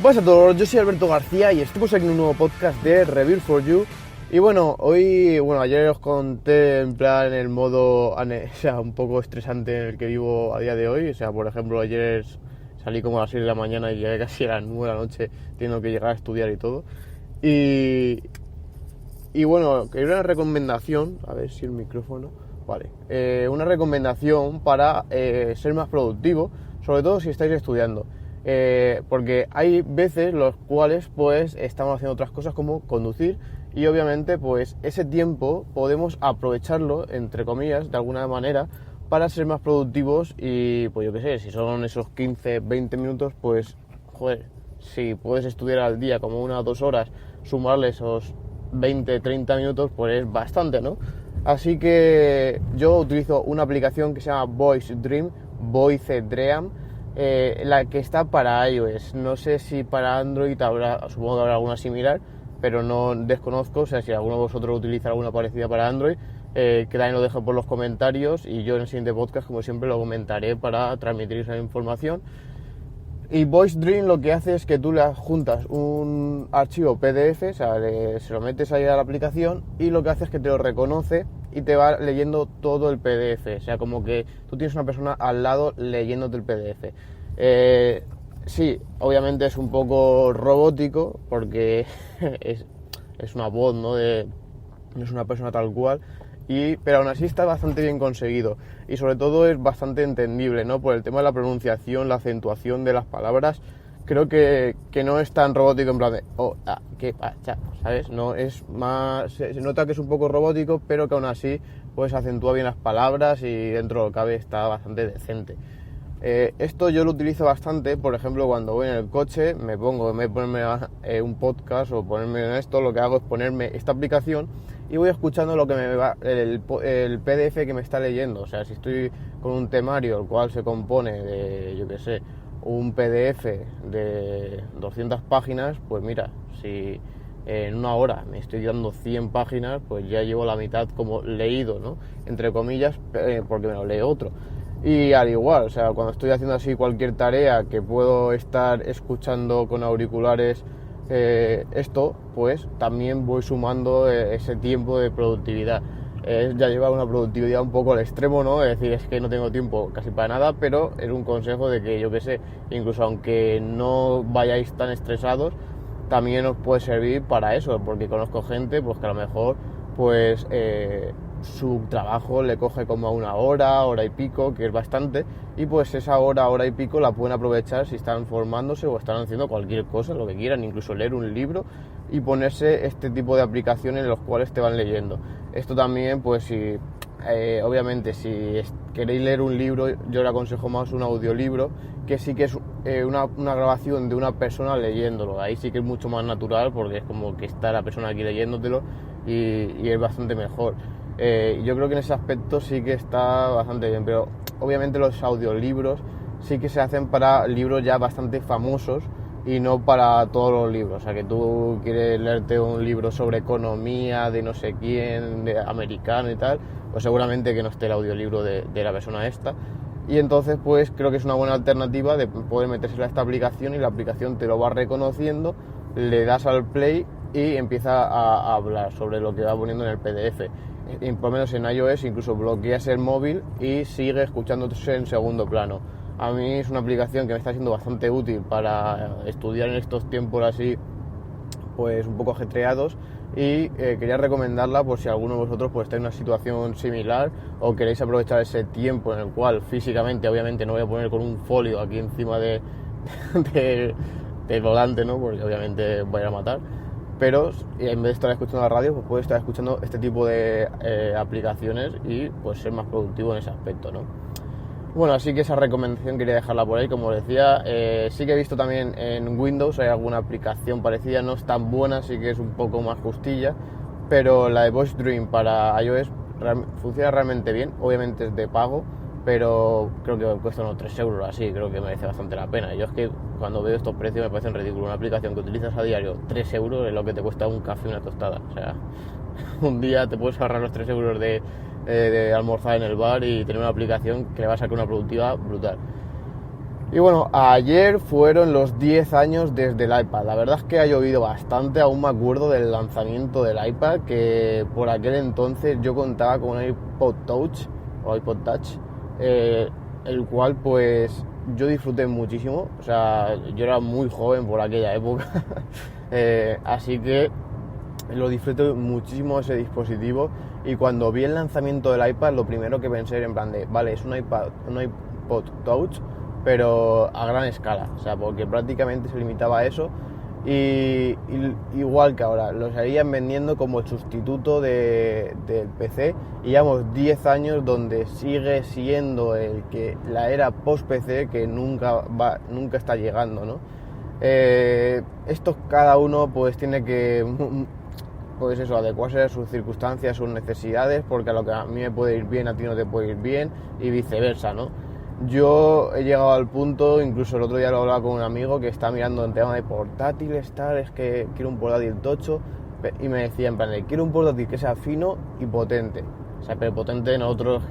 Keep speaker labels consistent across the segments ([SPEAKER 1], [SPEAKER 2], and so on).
[SPEAKER 1] Buenas a todos, yo soy Alberto García y estamos aquí en un nuevo podcast de Review for You. Y ayer os conté en plan el modo, un poco estresante en el que vivo a día de hoy. O sea, por ejemplo, ayer salí como a las 6 de la mañana y llegué casi a las 9 de la noche, teniendo que llegar a estudiar y todo. Y quería una recomendación, a ver si el micrófono, vale, una recomendación para ser más productivo, sobre todo si estáis estudiando. Porque hay veces los cuales pues estamos haciendo otras cosas como conducir y obviamente pues ese tiempo podemos aprovecharlo, entre comillas, de alguna manera para ser más productivos y pues yo qué sé, si son esos 15, 20 minutos pues joder, si puedes estudiar al día como 1 o 2 horas, sumarle esos 20, 30 minutos pues es bastante, ¿no? Así que yo utilizo una aplicación que se llama Voice Dream, la que está para iOS. No sé si para Android supongo que habrá alguna similar, pero no desconozco. O sea, si alguno de vosotros utiliza alguna parecida para Android, que también lo dejo por los comentarios y yo en el siguiente podcast, como siempre, lo comentaré para transmitir esa información. Y Voice Dream lo que hace es que tú le adjuntas un archivo PDF, o sea, se lo metes ahí a la aplicación y lo que hace es que te lo reconoce y te va leyendo todo el PDF, o sea, como que tú tienes una persona al lado leyéndote el PDF. Sí, obviamente es un poco robótico porque es una voz, ¿no? No es una persona tal cual, pero aún así está bastante bien conseguido y sobre todo es bastante entendible, ¿no? Por el tema de la pronunciación, la acentuación de las palabras. Creo que no es tan robótico en plan de ¿sabes? No es más, se nota que es un poco robótico, pero que aún así pues acentúa bien las palabras y dentro de lo que cabe está bastante decente. Esto yo lo utilizo bastante, por ejemplo, cuando voy en el coche, en vez de ponerme un podcast o ponerme en esto, lo que hago es ponerme esta aplicación y voy escuchando lo que me va el PDF que me está leyendo. O sea, si estoy con un temario el cual se compone de, yo qué sé, un PDF de 200 páginas, pues mira, si en 1 hora me estoy dando 100 páginas, pues ya llevo la mitad como leído, ¿no? Entre comillas, porque me lo lee otro. Y al igual, o sea, cuando estoy haciendo así cualquier tarea que puedo estar escuchando con auriculares esto, pues también voy sumando ese tiempo de productividad. Ya lleva una productividad un poco al extremo, ¿no? Es decir, es que no tengo tiempo casi para nada, pero es un consejo de que, yo qué sé, incluso aunque no vayáis tan estresados, también os puede servir para eso, porque conozco gente pues que a lo mejor pues su trabajo le coge como a 1 hora, hora y pico, que es bastante, y pues esa hora y pico la pueden aprovechar si están formándose o están haciendo cualquier cosa, lo que quieran, incluso leer un libro y ponerse este tipo de aplicaciones en los cuales te van leyendo. Esto también, pues si obviamente si queréis leer un libro, yo le aconsejo más un audiolibro, que sí que es una grabación de una persona leyéndolo. Ahí sí que es mucho más natural porque es como que está la persona aquí leyéndotelo y es bastante mejor. Yo creo que en ese aspecto sí que está bastante bien, pero obviamente los audiolibros sí que se hacen para libros ya bastante famosos y no para todos los libros. O sea, que tú quieres leerte un libro sobre economía de no sé quién, de americano y tal, pues seguramente que no esté el audiolibro de la persona esta. Y entonces pues creo que es una buena alternativa de poder meterse a esta aplicación y la aplicación te lo va reconociendo, le das al play y empieza a hablar sobre lo que va poniendo en el PDF. Y por lo menos en iOS incluso bloqueas el móvil y sigue escuchándose en segundo plano. A mí es una aplicación que me está siendo bastante útil para estudiar en estos tiempos así pues un poco ajetreados y quería recomendarla por si alguno de vosotros pues está en una situación similar o queréis aprovechar ese tiempo en el cual físicamente, obviamente no voy a poner con un folio aquí encima del volante, ¿no? Porque obviamente voy a ir a matar, pero en vez de estar escuchando la radio pues puedes estar escuchando este tipo de aplicaciones y pues ser más productivo en ese aspecto, ¿no? Bueno, así que esa recomendación quería dejarla por ahí, como os decía. Sí que he visto también en Windows hay alguna aplicación parecida, no es tan buena, sí que es un poco más justilla, pero la de Voice Dream para iOS funciona realmente bien. Obviamente es de pago, pero creo que cuesta unos 3 euros así, creo que merece bastante la pena. Yo es que cuando veo estos precios me parecen ridículos. Una aplicación que utilizas a diario, 3 euros es lo que te cuesta un café y una tostada. O sea, un día te puedes ahorrar los 3 euros de almorzar en el bar y tener una aplicación que le va a sacar una productividad brutal. Y bueno, ayer fueron los 10 años desde el iPad. La verdad es que ha llovido bastante, aún me acuerdo del lanzamiento del iPad, que por aquel entonces yo contaba con un iPod Touch, el cual pues yo disfruté muchísimo. O sea, yo era muy joven por aquella época, así que lo disfruté muchísimo ese dispositivo. Y cuando vi el lanzamiento del iPad, lo primero que pensé era en plan de, vale, es un iPod Touch, pero a gran escala, o sea, porque prácticamente se limitaba a eso y igual que ahora, lo seguían vendiendo como el sustituto del PC y llevamos 10 años donde sigue siendo la era post-PC que nunca está llegando, ¿no? Esto cada uno pues tiene que pues eso, adecuarse a sus circunstancias, sus necesidades, porque a lo que a mí me puede ir bien, a ti no te puede ir bien y viceversa, ¿no? Yo he llegado al punto, incluso el otro día lo hablaba con un amigo que está mirando en tema de portátiles, tal, es que quiero un portátil tocho, y me decía en plan, quiero un portátil que sea fino y potente. O sea, pero potente nosotros,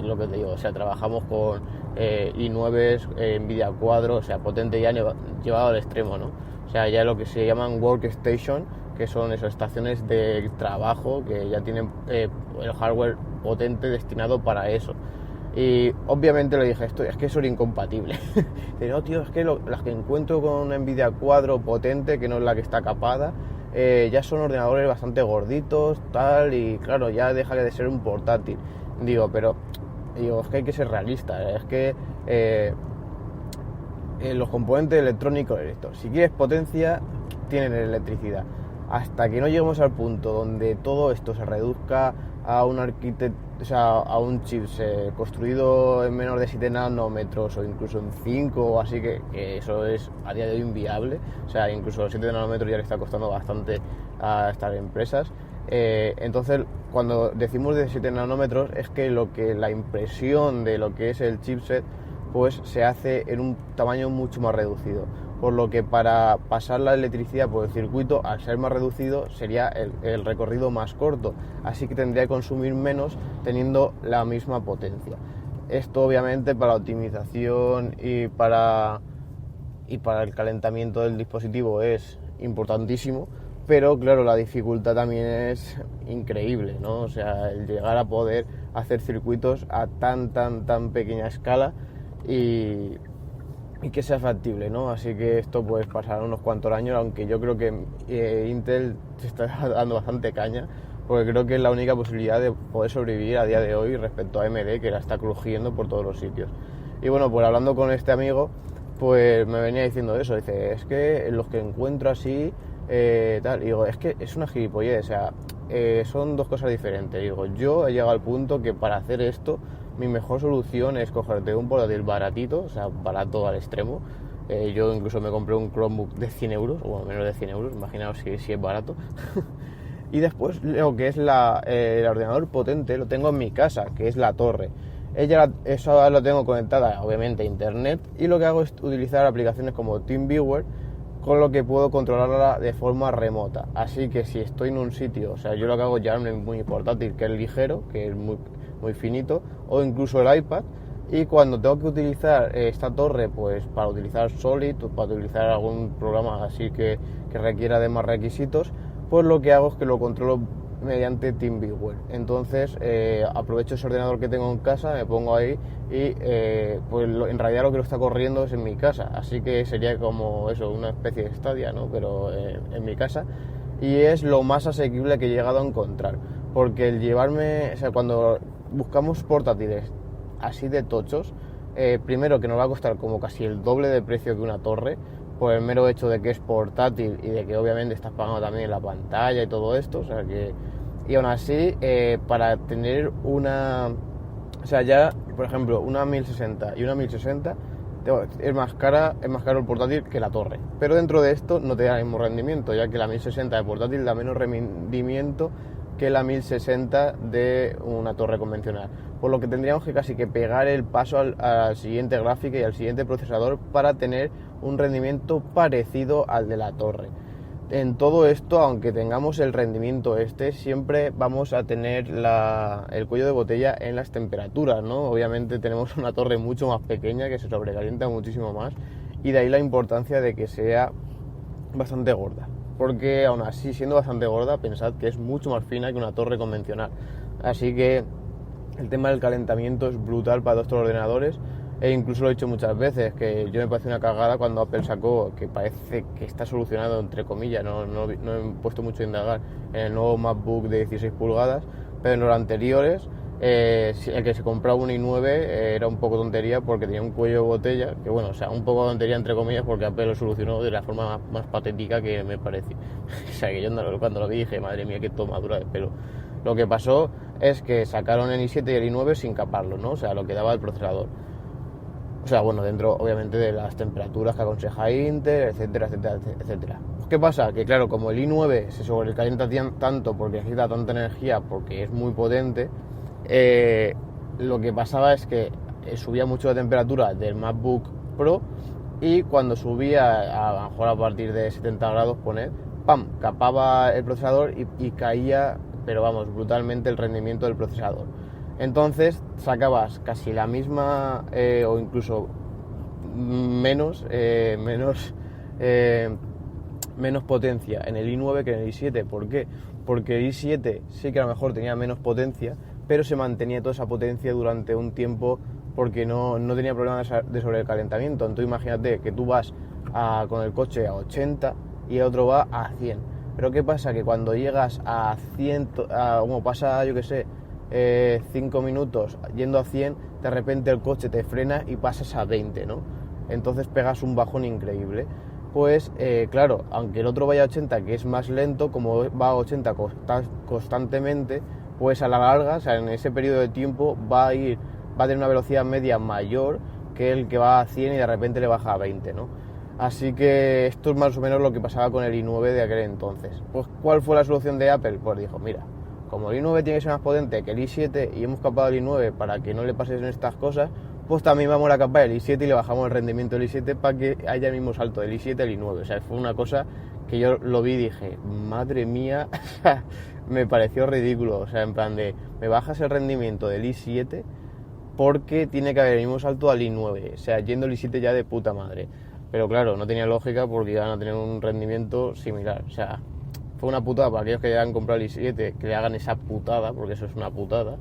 [SPEAKER 1] lo que te digo, o sea, trabajamos con i9, Nvidia Quadro, o sea, potente ya llevado al extremo, ¿no? O sea, ya lo que se llaman workstation, que son esas estaciones de trabajo que ya tienen el hardware potente destinado para eso. Y obviamente le dije, es que eso era incompatible. Dice, no, tío, es que las que encuentro con una Nvidia Quadro potente, que no es la que está capada, ya son ordenadores bastante gorditos, tal, y claro, ya deja de ser un portátil. Digo, es que hay que ser realista, es que los componentes electrónicos, si quieres potencia, tienen electricidad. Hasta que no lleguemos al punto donde todo esto se reduzca a un a un chip construido en menos de 7 nanómetros o incluso en 5 o así, que eso es a día de hoy inviable. O sea, incluso los 7 nanómetros ya le está costando bastante a estas empresas. Entonces, cuando decimos de 7 nanómetros es que la impresión de lo que es el chipset pues se hace en un tamaño mucho más reducido, por lo que para pasar la electricidad por el circuito, al ser más reducido, sería el recorrido más corto, así que tendría que consumir menos teniendo la misma potencia. Esto obviamente para la optimización y para el calentamiento del dispositivo es importantísimo, pero claro, la dificultad también es increíble, ¿no? O sea, el llegar a poder hacer circuitos a tan pequeña escala y que sea factible, ¿no? Así que esto pues pasará unos cuantos años, aunque yo creo que Intel se está dando bastante caña, porque creo que es la única posibilidad de poder sobrevivir a día de hoy respecto a AMD, que la está crujiendo por todos los sitios. Y bueno, pues hablando con este amigo, pues me venía diciendo eso, dice, es que los que encuentro así, tal, y digo, es que es una gilipollez, o sea, son dos cosas diferentes. Digo, yo he llegado al punto que para hacer esto, mi mejor solución es cogerte un portátil baratito, o sea, barato al extremo. Yo incluso me compré un Chromebook de 100 euros, o menos de 100 euros, imaginaos si es barato. Y después lo que es el ordenador potente lo tengo en mi casa, que es la torre. Eso lo tengo conectada obviamente a internet, y lo que hago es utilizar aplicaciones como TeamViewer, con lo que puedo controlarla de forma remota. Así que si estoy en un sitio, o sea, yo lo que hago es llevarme muy portátil, que es ligero, que es muy finito, o incluso el iPad, y cuando tengo que utilizar esta torre pues para utilizar Solid o para utilizar algún programa así que requiera de más requisitos, pues lo que hago es que lo controlo mediante TeamViewer. Entonces aprovecho ese ordenador que tengo en casa, me pongo ahí y pues en realidad lo que lo está corriendo es en mi casa, así que sería como eso, una especie de Stadia, ¿no? Pero en mi casa, y es lo más asequible que he llegado a encontrar, porque el llevarme, o sea, cuando buscamos portátiles así de tochos, primero que nos va a costar como casi el doble de precio que una torre, por el mero hecho de que es portátil y de que obviamente estás pagando también la pantalla y todo esto, o sea que, y aún así para tener una, o sea, ya por ejemplo una 1060 y una 1060 es más caro el portátil que la torre, pero dentro de esto no te da el mismo rendimiento, ya que la 1060 de portátil da menos rendimiento que la 1060 de una torre convencional, por lo que tendríamos que casi que pegar el paso al siguiente gráfica y al siguiente procesador para tener un rendimiento parecido al de la torre. en todo esto, aunque tengamos el rendimiento siempre vamos a tener el cuello de botella en las temperaturas, ¿no? Obviamente tenemos una torre mucho más pequeña que se sobrecalienta muchísimo más, y de ahí la importancia de que sea bastante gorda, porque aún así, siendo bastante gorda, pensad que es mucho más fina que una torre convencional. Así que el tema del calentamiento es brutal para todos los ordenadores. E incluso lo he dicho muchas veces, que yo me parece una cagada cuando Apple sacó, que parece que está solucionado, entre comillas, no he puesto mucho a indagar, en el nuevo MacBook de 16 pulgadas, pero en los anteriores, el que se compraba un i9 era un poco tontería porque tenía un cuello de botella, que bueno, o sea, un poco tontería entre comillas porque Apple lo solucionó de la forma más patética que me parece. O sea, que yo cuando lo vi dije, madre mía, qué tomadura de pelo. Lo que pasó es que sacaron el i7 y el i9 sin caparlo, ¿no? O sea, lo que daba el procesador. O sea, bueno, dentro obviamente de las temperaturas que aconseja Intel, etcétera, etcétera, etcétera. ¿Qué pasa? Que claro, como el i9 se sobrecalienta tanto porque necesita tanta energía, porque es muy potente, lo que pasaba es que subía mucho la temperatura del MacBook Pro, y cuando subía, a lo mejor a partir de 70 grados, ¡pam!, capaba el procesador y caía, pero vamos, brutalmente el rendimiento del procesador. Entonces sacabas casi la misma o incluso menos potencia en el i9 que en el i7. ¿Por qué? Porque el i7 sí que a lo mejor tenía menos potencia, pero se mantenía toda esa potencia durante un tiempo porque no tenía problemas de sobrecalentamiento. Entonces imagínate que tú vas con el coche a 80 y el otro va a 100. Pero ¿qué pasa? Que cuando llegas a 100, como pasa, yo que sé, 5 minutos yendo a 100, de repente el coche te frena y pasas a 20, ¿no? Entonces pegas un bajón increíble. Pues claro, aunque el otro vaya a 80, que es más lento, como va a 80 constantemente, pues a la larga, o sea, en ese periodo de tiempo va a tener una velocidad media mayor que el que va a 100 y de repente le baja a 20, ¿no? Así que esto es más o menos lo que pasaba con el i9 de aquel entonces. Pues ¿cuál fue la solución de Apple? Pues dijo, mira, como el i9 tiene que ser más potente que el i7 y hemos capado el i9 para que no le pasen estas cosas, pues también vamos a capar el i7 y le bajamos el rendimiento del i7 para que haya el mismo salto del i7 al i9. O sea, fue una cosa que yo lo vi y dije, madre mía, me pareció ridículo. O sea, en plan de, me bajas el rendimiento del i7 porque tiene que haber el mismo salto al i9. O sea, yendo el i7 ya de puta madre. Pero claro, no tenía lógica porque iban a tener un rendimiento similar. O sea, fue una putada para aquellos que hayan comprado el i7, que le hagan esa putada, porque eso es una putada.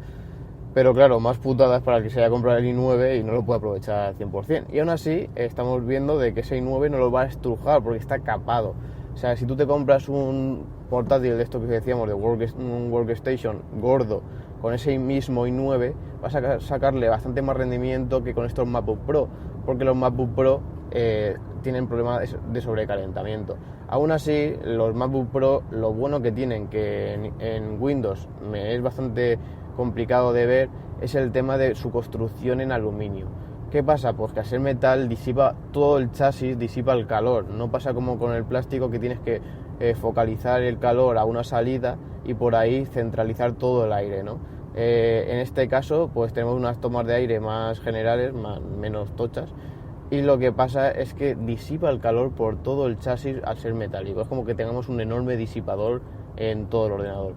[SPEAKER 1] Pero claro, más putada es para el que se haya comprado el i9 y no lo puede aprovechar al 100%. Y aún así, estamos viendo de que ese i9 no lo va a estrujar porque está capado. O sea, si tú te compras un portátil de esto que decíamos, de un workstation gordo, con ese mismo i9, vas a sacarle bastante más rendimiento que con estos MacBook Pro, porque los MacBook Pro tienen problemas de sobrecalentamiento. Aún así, los MacBook Pro, lo bueno que tienen, que en Windows me es bastante complicado de ver, es el tema de su construcción en aluminio. ¿Qué pasa? Pues que al ser metal disipa todo el chasis, disipa el calor. No pasa como con el plástico, que tienes que focalizar el calor a una salida y por ahí centralizar todo el aire, ¿no? En este caso, pues tenemos unas tomas de aire más generales, menos tochas, y lo que pasa es que disipa el calor por todo el chasis al ser metálico. Es como que tengamos un enorme disipador en todo el ordenador.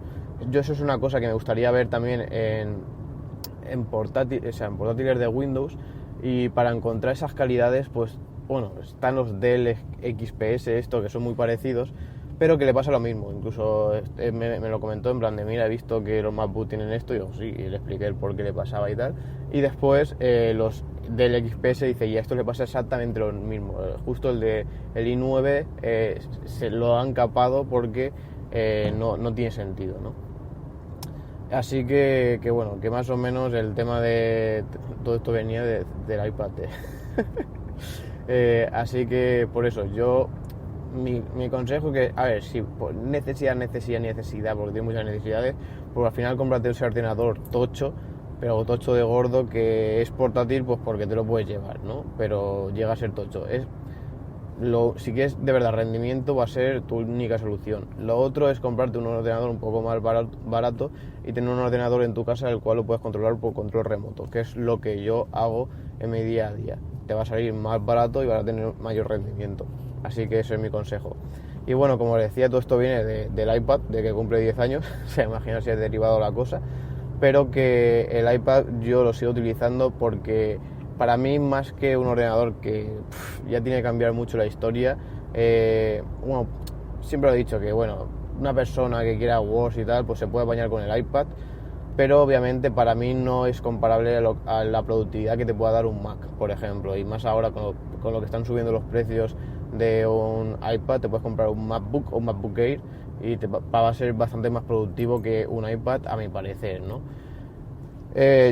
[SPEAKER 1] Eso es una cosa que me gustaría ver también en portátiles de Windows, y para encontrar esas calidades, pues bueno, están los Dell XPS, que son muy parecidos, pero que le pasa lo mismo. Incluso me lo comentó en plan de, mira, he visto que los MacBook tienen esto, y yo sí, y le expliqué el por qué le pasaba y tal. Y después los del XPS dice, y a esto le pasa exactamente lo mismo. Justo el i9 se lo han capado porque no tiene sentido, ¿no? Así que bueno, que más o menos el tema de todo esto venía del iPad. Así que por eso mi consejo que, a ver, si por necesidad, porque tiene muchas necesidades, pues al final cómprate ese ordenador tocho, pero tocho de gordo, que es portátil, pues porque te lo puedes llevar, ¿no? Pero llega a ser tocho. Si quieres de verdad rendimiento, va a ser tu única solución. Lo otro es comprarte un ordenador un poco más barato y tener un ordenador en tu casa el cual lo puedes controlar por control remoto, que es lo que yo hago en mi día a día. Te va a salir más barato y vas a tener mayor rendimiento. Así que ese es mi consejo. Y bueno, como os decía, todo esto viene del iPad, de que cumple 10 años, se imagina si es derivado la cosa, pero que el iPad yo lo sigo utilizando porque para mí, más que un ordenador que ya tiene que cambiar mucho la historia, bueno, siempre lo he dicho que bueno, una persona que quiera Word y tal, pues se puede apañar con el iPad, pero obviamente para mí no es comparable a la productividad que te pueda dar un Mac, por ejemplo, y más ahora con lo que están subiendo los precios de un iPad, te puedes comprar un MacBook o un MacBook Air y va a ser bastante más productivo que un iPad, a mi parecer, ¿no?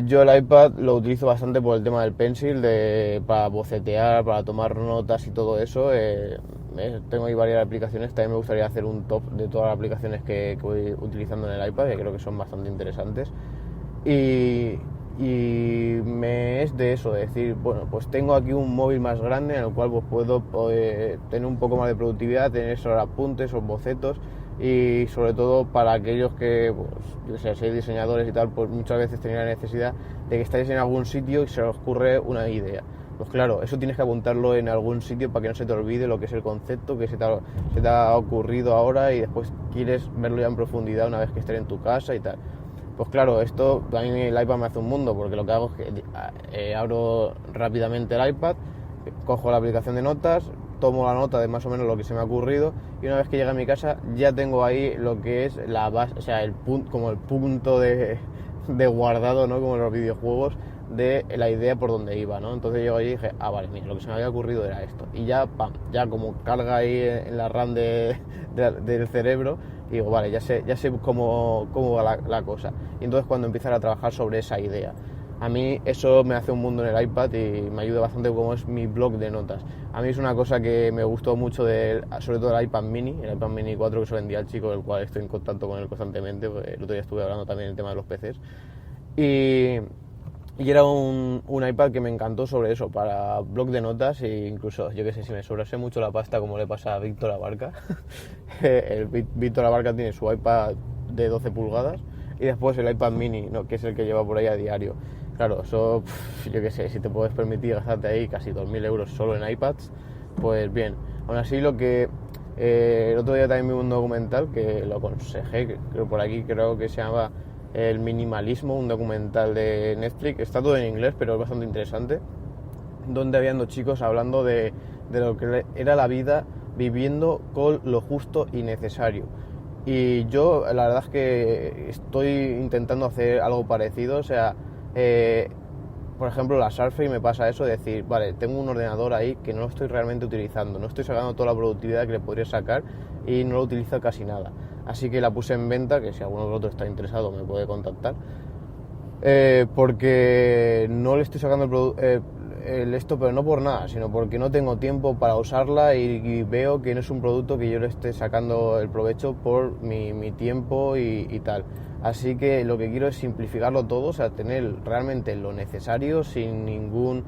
[SPEAKER 1] Yo el iPad lo utilizo bastante por el tema del Pencil, para bocetear, para tomar notas y todo eso. Tengo ahí varias aplicaciones, también me gustaría hacer un top de todas las aplicaciones que voy utilizando en el iPad, que creo que son bastante interesantes. Y me es de eso, de decir, bueno, pues tengo aquí un móvil más grande en el cual pues puedo tener un poco más de productividad, tener esos apuntes, esos bocetos, y sobre todo para aquellos que, pues, yo sé, sois diseñadores y tal, pues muchas veces tenéis la necesidad de que estáis en algún sitio y se os ocurre una idea. Pues claro, eso tienes que apuntarlo en algún sitio para que no se te olvide lo que es el concepto que se te ha ocurrido ahora y después quieres verlo ya en profundidad una vez que estés en tu casa y tal. Pues claro, esto a mí el iPad me hace un mundo, porque lo que hago es que abro rápidamente el iPad, cojo la aplicación de notas, tomo la nota de más o menos lo que se me ha ocurrido, y una vez que llega a mi casa ya tengo ahí lo que es la base, o sea, como el punto de guardado, ¿no? Como en los videojuegos, de la idea por donde iba, ¿no? Entonces llego allí y dije, vale, mira, lo que se me había ocurrido era esto, y ya, pam, ya como carga ahí en la RAM del cerebro, y digo, vale, ya sé cómo va la cosa. Y entonces cuando empiezas a trabajar sobre esa idea, a mí eso me hace un mundo en el iPad y me ayuda bastante como es mi blog de notas. A mí es una cosa que me gustó mucho, sobre todo el iPad Mini 4 que se vendía al chico, del cual estoy en contacto con él constantemente, pues el otro día estuve hablando también del tema de los PCs. Y era un iPad que me encantó sobre eso, para blog de notas, e incluso, yo que sé, si me sobrase mucho la pasta, como le pasa a Víctor Abarca. Víctor Abarca tiene su iPad de 12 pulgadas y después el iPad mini, ¿no? Que es el que lleva por ahí a diario. Claro, eso, yo que sé, si te puedes permitir gastarte ahí casi 2.000 euros solo en iPads, pues bien. Aún así, el otro día también vi un documental que lo aconsejé, por aquí creo que se llama El Minimalismo, un documental de Netflix. Está todo en inglés, pero es bastante interesante, donde habían dos chicos hablando de lo que era la vida viviendo con lo justo y necesario. Y yo la verdad es que estoy intentando hacer algo parecido, o sea, por ejemplo, la Surface me pasa eso de decir, vale, tengo un ordenador ahí que no lo estoy realmente utilizando, no estoy sacando toda la productividad que le podría sacar y no lo utilizo casi nada. Así que la puse en venta, que si alguno de vosotros está interesado me puede contactar, porque no le estoy sacando esto, pero no por nada, sino porque no tengo tiempo para usarla y veo que no es un producto que yo le esté sacando el provecho por mi tiempo y tal. Así que lo que quiero es simplificarlo todo, o sea, tener realmente lo necesario sin ningún,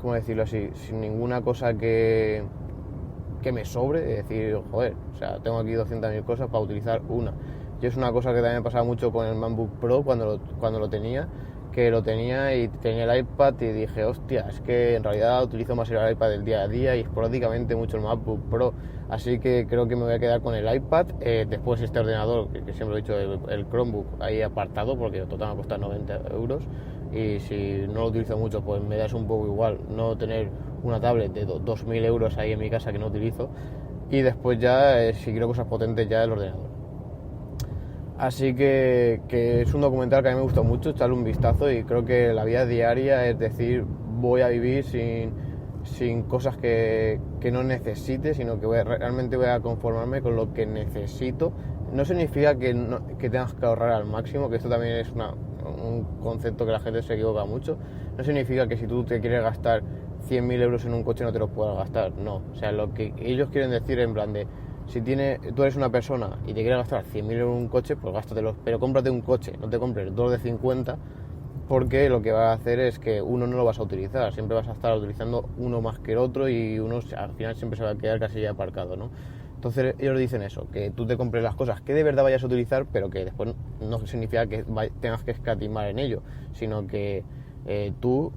[SPEAKER 1] ¿cómo decirlo así? Sin ninguna cosa que me sobre, de decir, joder, o sea, tengo aquí 200.000 cosas para utilizar una. Yo es una cosa que también me pasaba mucho con el MacBook Pro cuando lo tenía, que lo tenía y tenía el iPad y dije, hostia, es que en realidad utilizo más el iPad del día a día y esporádicamente mucho el MacBook Pro, así que creo que me voy a quedar con el iPad, después este ordenador, que siempre he dicho, el Chromebook ahí apartado, porque total me va a costar 90 euros, y si no lo utilizo mucho, pues me da un poco igual no tener una tablet de 2.000 euros ahí en mi casa que no utilizo, y después ya, si quiero cosas potentes, ya el ordenador. Así que es un documental que a mí me gustó mucho, echarle un vistazo, y creo que la vida diaria, es decir, voy a vivir sin cosas que no necesite, sino que realmente voy a conformarme con lo que necesito. No significa que tengas que ahorrar al máximo, que esto también es un concepto que la gente se equivoca mucho. No significa que si tú te quieres gastar 100.000 euros en un coche no te los puedas gastar, no. O sea, lo que ellos quieren decir en plan de, si tú eres una persona y te quieres gastar 100.000 euros en un coche, pues gástatelos, pero cómprate un coche, no te compres dos de 50, porque lo que va a hacer es que uno no lo vas a utilizar, siempre vas a estar utilizando uno más que el otro y uno al final siempre se va a quedar casi ya aparcado, ¿no? Entonces ellos dicen eso, que tú te compres las cosas que de verdad vayas a utilizar, pero que después no significa que tengas que escatimar en ello, sino que tú,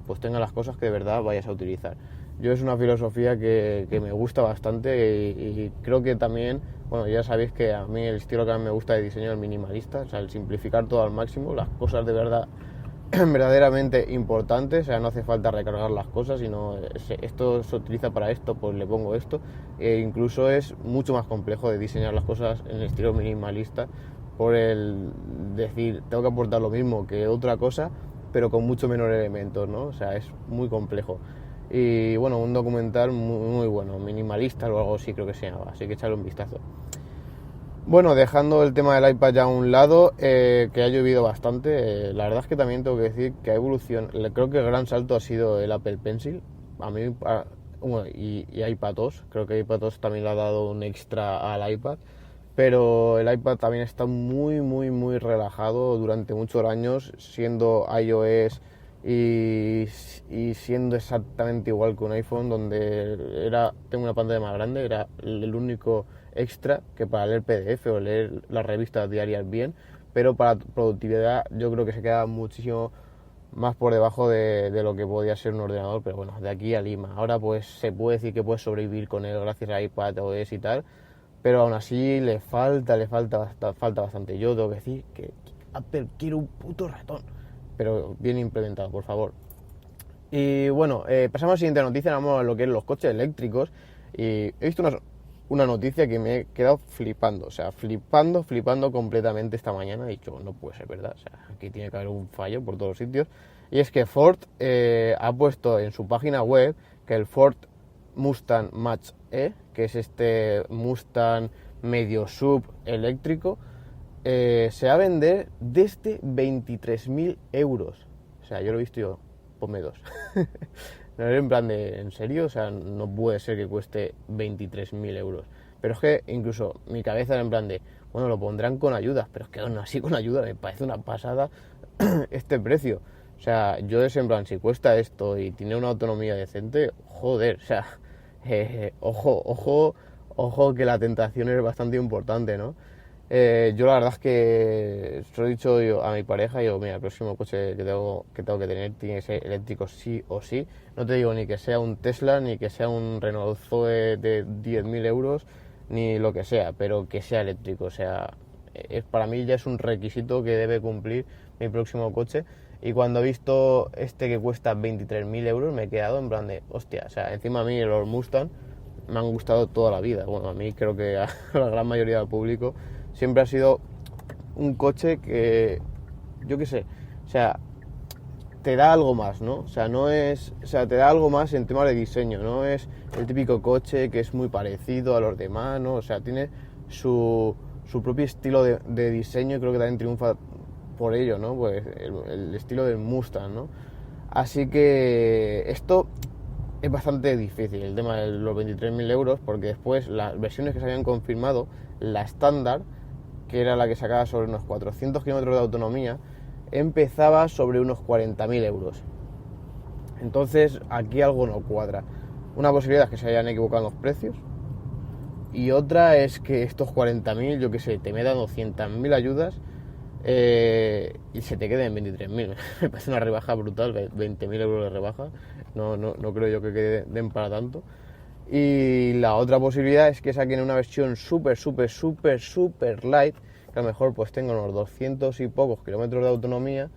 [SPEAKER 1] pues tengas las cosas que de verdad vayas a utilizar. Yo es una filosofía que me gusta bastante y creo que también, bueno, ya sabéis que a mí el estilo que a mí me gusta de diseño es el minimalista, o sea, el simplificar todo al máximo, las cosas de verdad verdaderamente importantes, o sea, no hace falta recargar las cosas, sino esto se utiliza para esto, pues le pongo esto, e incluso es mucho más complejo de diseñar las cosas en el estilo minimalista por el decir, tengo que aportar lo mismo que otra cosa, pero con mucho menor elementos, ¿no? O sea, es muy complejo. Y bueno, un documental muy bueno, minimalista o algo así creo que se llama, así que echarle un vistazo. Bueno, dejando el tema del iPad ya a un lado, que ha llovido bastante, la verdad es que también tengo que decir que ha evolucionado, creo que el gran salto ha sido el Apple Pencil, a mí, bueno, y iPadOS, creo que iPadOS también le ha dado un extra al iPad, pero el iPad también está muy relajado durante muchos años, siendo iOS y siendo exactamente igual que un iPhone, donde tengo una pantalla más grande, era el único extra que para leer PDF o leer las revistas diarias bien, pero para productividad yo creo que se queda muchísimo más por debajo de lo que podía ser un ordenador, pero bueno, de aquí a Lima. Ahora pues se puede decir que puedes sobrevivir con él gracias a iPadOS y tal, pero aún así le falta bastante. Yo tengo que decir que Apple quiere un puto ratón, pero bien implementado, por favor. Y bueno, pasamos a la siguiente noticia, vamos a lo que es los coches eléctricos. Y he visto una noticia que me he quedado flipando, o sea, flipando completamente esta mañana. He dicho, no puede ser verdad, o sea, aquí tiene que haber un fallo por todos los sitios. Y es que Ford ha puesto en su página web que el Ford Mustang Mach-E, que es este Mustang medio sub eléctrico, se va a vender desde 23.000 euros. O sea, yo lo he visto yo, ponme dos. No era en plan de, ¿en serio? O sea, no puede ser que cueste 23.000 euros. Pero es que incluso mi cabeza era en plan de, bueno, lo pondrán con ayudas, pero es que aún así con ayuda me parece una pasada este precio. O sea, yo es en plan, si cuesta esto y tiene una autonomía decente, joder, o sea, ojo que la tentación es bastante importante, ¿no? Yo la verdad es que se lo he dicho yo a mi pareja, y digo, mira, el próximo coche que tengo que tener tiene que ser eléctrico sí o sí. No te digo ni que sea un Tesla, ni que sea un Renault Zoe de 10.000 euros, ni lo que sea, pero que sea eléctrico. O sea, para mí ya es un requisito que debe cumplir mi próximo coche. Y cuando he visto este que cuesta 23.000 euros me he quedado en plan de, hostia, o sea, encima a mí los Mustang me han gustado toda la vida. Bueno, a mí creo que a la gran mayoría del público siempre ha sido un coche que, yo qué sé, o sea, te da algo más, ¿no? O sea, no es, o sea, te da algo más en temas de diseño, no es el típico coche que es muy parecido a los demás, ¿no? O sea, tiene su propio estilo de diseño y creo que también triunfa por ello, ¿no? Pues el estilo del Mustang, ¿no? Así que esto es bastante difícil, el tema de los 23.000 euros, porque después las versiones que se habían confirmado, la estándar, que era la que sacaba sobre unos 400 kilómetros de autonomía, empezaba sobre unos 40.000 euros. Entonces aquí algo no cuadra. Una posibilidad es que se hayan equivocado en los precios, y otra es que estos 40.000, yo que sé, te metan 200.000 ayudas y se te queden en 23.000. Me parece una rebaja brutal, 20.000 euros de rebaja. No creo yo que den para tanto. Y la otra posibilidad es que saquen una versión súper light, que a lo mejor pues tenga unos 200 y pocos kilómetros de autonomía,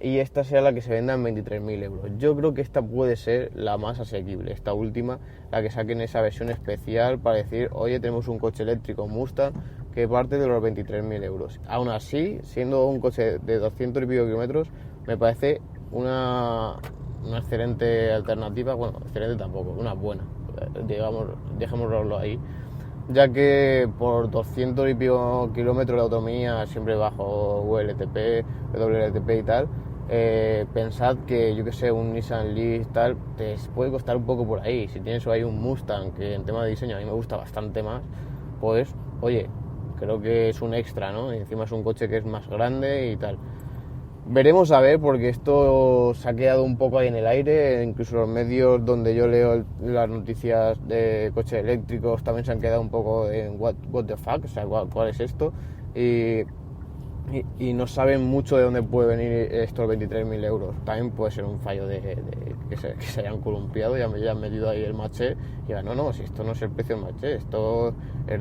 [SPEAKER 1] y esta sea la que se venda en 23.000 euros. Yo creo que esta puede ser la más asequible, esta última, la que saquen esa versión especial para decir, oye, tenemos un coche eléctrico Mustang que parte de los 23.000 euros. Aún así, siendo un coche de 200 y pico kilómetros, me parece una excelente alternativa. Bueno, excelente tampoco, una buena, digamos, dejémoslo ahí, ya que por 200 y pico kilómetros de autonomía, siempre bajo WLTP, WLTP y tal, pensad que, yo que sé, un Nissan Leaf tal, te puede costar un poco por ahí. Si tienes ahí un Mustang, que en tema de diseño a mí me gusta bastante más, pues, oye, creo que es un extra, ¿no? Y encima es un coche que es más grande y tal. Veremos a ver, porque esto se ha quedado un poco ahí en el aire. Incluso los medios donde yo leo las noticias de coches eléctricos también se han quedado un poco en what the fuck, o sea, ¿cuál es esto? Y y no saben mucho de dónde puede venir estos 23.000 euros. También puede ser un fallo de que se hayan columpiado y hayan metido ahí el maché y digan, no, si esto no es el precio del maché, esto es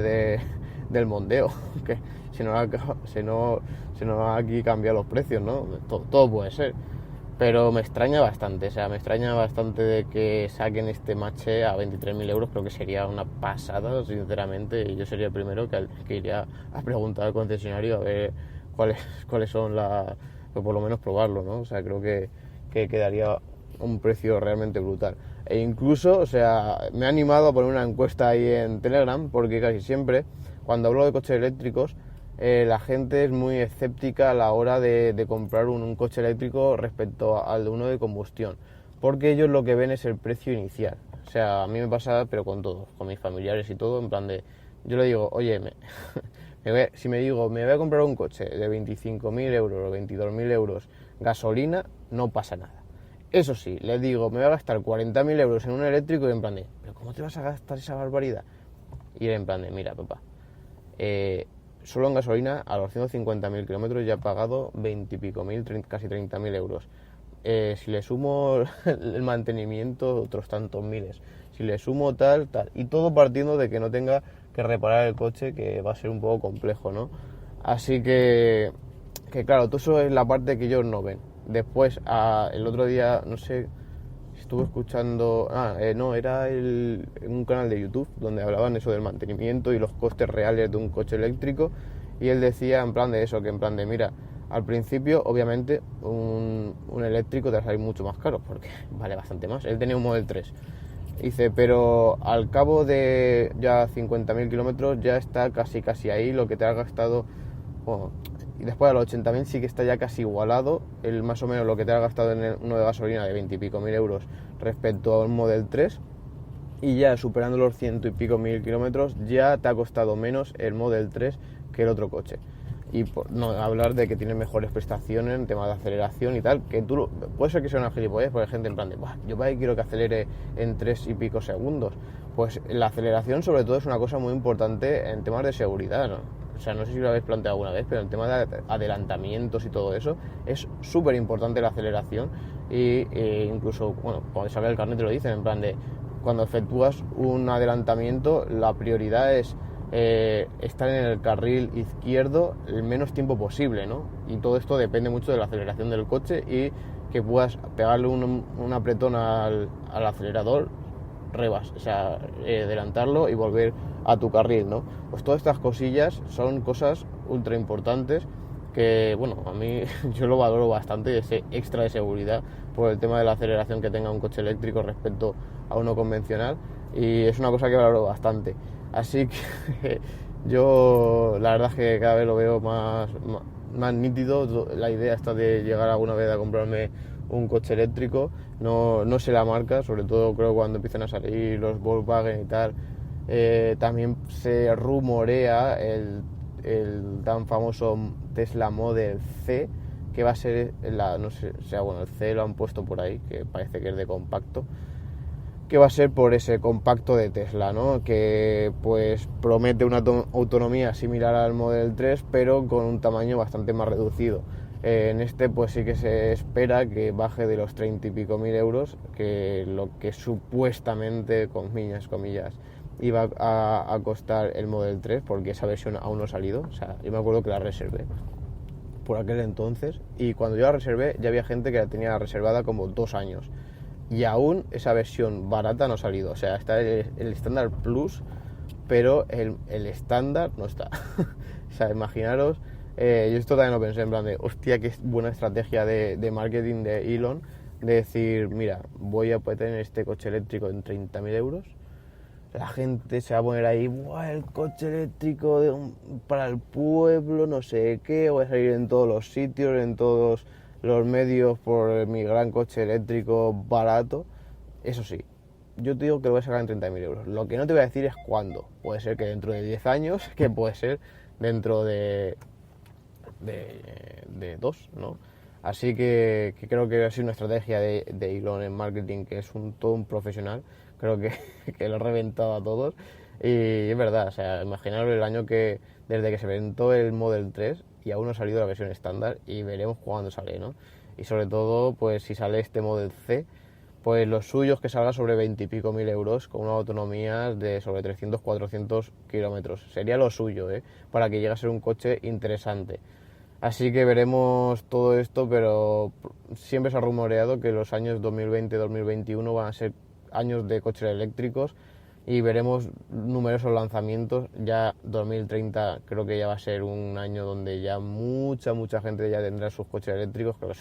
[SPEAKER 1] del Mondeo, que si no aquí cambian los precios, ¿no? Todo puede ser. Pero me extraña bastante, o sea, me extraña bastante de que saquen este maché a 23.000 euros, creo que sería una pasada, sinceramente, y yo sería el primero que iría a preguntar al concesionario a ver cuáles son pues por lo menos probarlo, ¿no? O sea, creo que quedaría un precio realmente brutal. E incluso, o sea, me he animado a poner una encuesta ahí en Telegram, porque casi siempre, cuando hablo de coches eléctricos, la gente es muy escéptica a la hora de comprar un coche eléctrico respecto al de uno de combustión, porque ellos lo que ven es el precio inicial. O sea, a mí me pasa, pero con todos, con mis familiares y todo, en plan de, yo le digo, oye, si me digo, me voy a comprar un coche de 25.000 euros o 22.000 euros, gasolina, no pasa nada. Eso sí, les digo, me voy a gastar 40.000 euros en un eléctrico y en plan de, ¿pero cómo te vas a gastar esa barbaridad? Y en plan de, mira, papá, solo en gasolina a los 150.000 kilómetros ya he pagado 20 y pico mil, casi 30.000 euros. Si le sumo el mantenimiento, otros tantos miles. Si le sumo tal. Y todo partiendo de que no tenga que reparar el coche, que va a ser un poco complejo, ¿no? Así que claro, todo eso es la parte que ellos no ven. Después, el otro día, no sé, estuve escuchando, no, era un canal de YouTube donde hablaban eso del mantenimiento y los costes reales de un coche eléctrico, y él decía en plan de eso, que en plan de, mira, al principio obviamente un eléctrico te va a salir mucho más caro porque vale bastante más. Él tenía un Model 3. Dice, pero al cabo de ya 50.000 kilómetros ya está casi ahí lo que te has gastado. Bueno, y después a los 80.000 sí que está ya casi igualado más o menos lo que te has gastado en uno de gasolina de 20 y pico mil euros respecto a un Model 3, y ya superando los 100 y pico mil kilómetros ya te ha costado menos el Model 3 que el otro coche. Y por no hablar de que tiene mejores prestaciones en tema de aceleración y tal, que puede ser que sea una gilipollez, porque hay gente en plan de, yo para qué quiero que acelere en 3 y pico segundos. Pues la aceleración sobre todo es una cosa muy importante en temas de seguridad, ¿no? O sea, no sé si lo habéis planteado alguna vez, pero el tema de adelantamientos y todo eso es súper importante la aceleración, y incluso, bueno, cuando sale el carnet te lo dicen, en plan de, cuando efectúas un adelantamiento, la prioridad es estar en el carril izquierdo el menos tiempo posible, ¿no? Y todo esto depende mucho de la aceleración del coche y que puedas pegarle un apretón al acelerador, o sea, adelantarlo y volver a tu carril, ¿no? Pues todas estas cosillas son cosas ultra importantes que, bueno, a mí yo lo valoro bastante, ese extra de seguridad por el tema de la aceleración que tenga un coche eléctrico respecto a uno convencional, y es una cosa que valoro bastante. Así que yo la verdad es que cada vez lo veo más nítido. La idea está de llegar alguna vez a comprarme un coche eléctrico, no sé la marca, sobre todo creo cuando empiecen a salir los Volkswagen y tal. También se rumorea el tan famoso Tesla Model C, que va a ser no sé, o sea, bueno, el C lo han puesto por ahí, que parece que es de compacto, que va a ser por ese compacto de Tesla, ¿no? Que pues promete una autonomía similar al Model 3, pero con un tamaño bastante más reducido. En este pues sí que se espera que baje de los 30 y pico mil euros, que lo que supuestamente, comillas, iba a costar el Model 3, porque esa versión aún no ha salido. O sea, yo me acuerdo que la reservé por aquel entonces, y cuando yo la reservé ya había gente que la tenía reservada como 2 años. Y aún esa versión barata no ha salido. O sea, está el estándar Plus, pero el estándar no está. O sea, imaginaros, yo esto también lo pensé en plan de, hostia, qué buena estrategia de marketing de Elon, de decir, mira, voy a tener este coche eléctrico en 30.000 euros. La gente se va a poner ahí, ¡buah, el coche eléctrico para el pueblo, no sé qué! Voy a salir en todos los sitios, en todos los medios por mi gran coche eléctrico barato. Eso sí, yo te digo que lo voy a sacar en 30.000 euros. Lo que no te voy a decir es cuándo. Puede ser que dentro de 10 años, que puede ser dentro de 2, ¿no? Así que creo que ha sido una estrategia de Elon en marketing, que es todo un profesional. Creo que lo ha reventado a todos. Y es verdad, o sea, imaginaros el año desde que se inventó el Model 3, y aún no ha salido la versión estándar y veremos cuándo sale, ¿no? Y sobre todo, pues si sale este Model C, pues lo suyo es que salga sobre 20 y pico mil euros con una autonomía de sobre 300-400 kilómetros. Sería lo suyo, para que llegue a ser un coche interesante. Así que veremos todo esto, pero siempre se ha rumoreado que los años 2020-2021 van a ser años de coches eléctricos y veremos numerosos lanzamientos. Ya 2030 creo que ya va a ser un año donde ya mucha gente ya tendrá sus coches eléctricos, creo que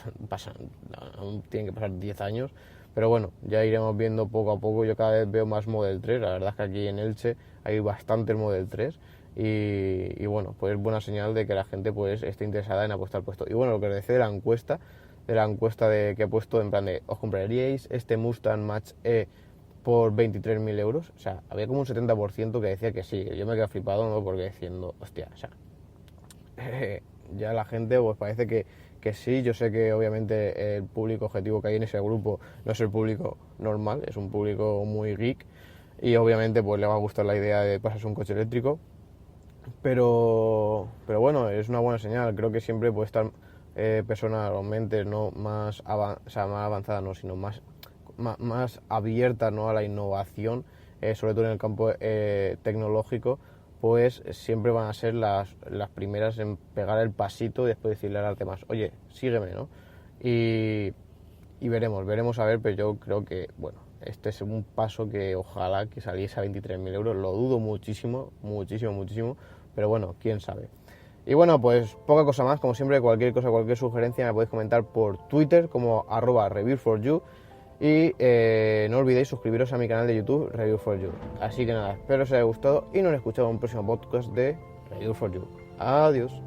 [SPEAKER 1] aún tienen que pasar 10 años, pero bueno, ya iremos viendo poco a poco. Yo cada vez veo más Model 3, la verdad es que aquí en Elche hay bastante el Model 3 y bueno, pues es buena señal de que la gente pues esté interesada en apostar por esto. Y bueno, lo que os decía de la encuesta que he puesto en plan de ¿os compraríais este Mustang Mach-E por 23.000 euros? O sea, había como un 70% que decía que sí. Yo me quedé flipado, ¿no? Porque diciendo, hostia, o sea, ya la gente pues parece que sí. Yo sé que obviamente el público objetivo que hay en ese grupo no es el público normal, es un público muy geek y obviamente pues le va a gustar la idea de pasarse un coche eléctrico, pero bueno, es una buena señal. Creo que siempre puede estar personas o mentes no más, más avanzadas, no, sino más abiertas, ¿no?, a la innovación, sobre todo en el campo tecnológico, pues siempre van a ser las primeras en pegar el pasito y después decirle a las demás, oye, sígueme, ¿no? Y veremos a ver, pero yo creo que, bueno, este es un paso que ojalá que saliese a 23.000 euros, lo dudo muchísimo, pero bueno, quién sabe. Y bueno, pues poca cosa más, como siempre, cualquier cosa, cualquier sugerencia me podéis comentar por Twitter como @review4you y no olvidéis suscribiros a mi canal de YouTube Review4you. Así que nada, espero os haya gustado y nos escuchamos en un próximo podcast de Review4you. Adiós.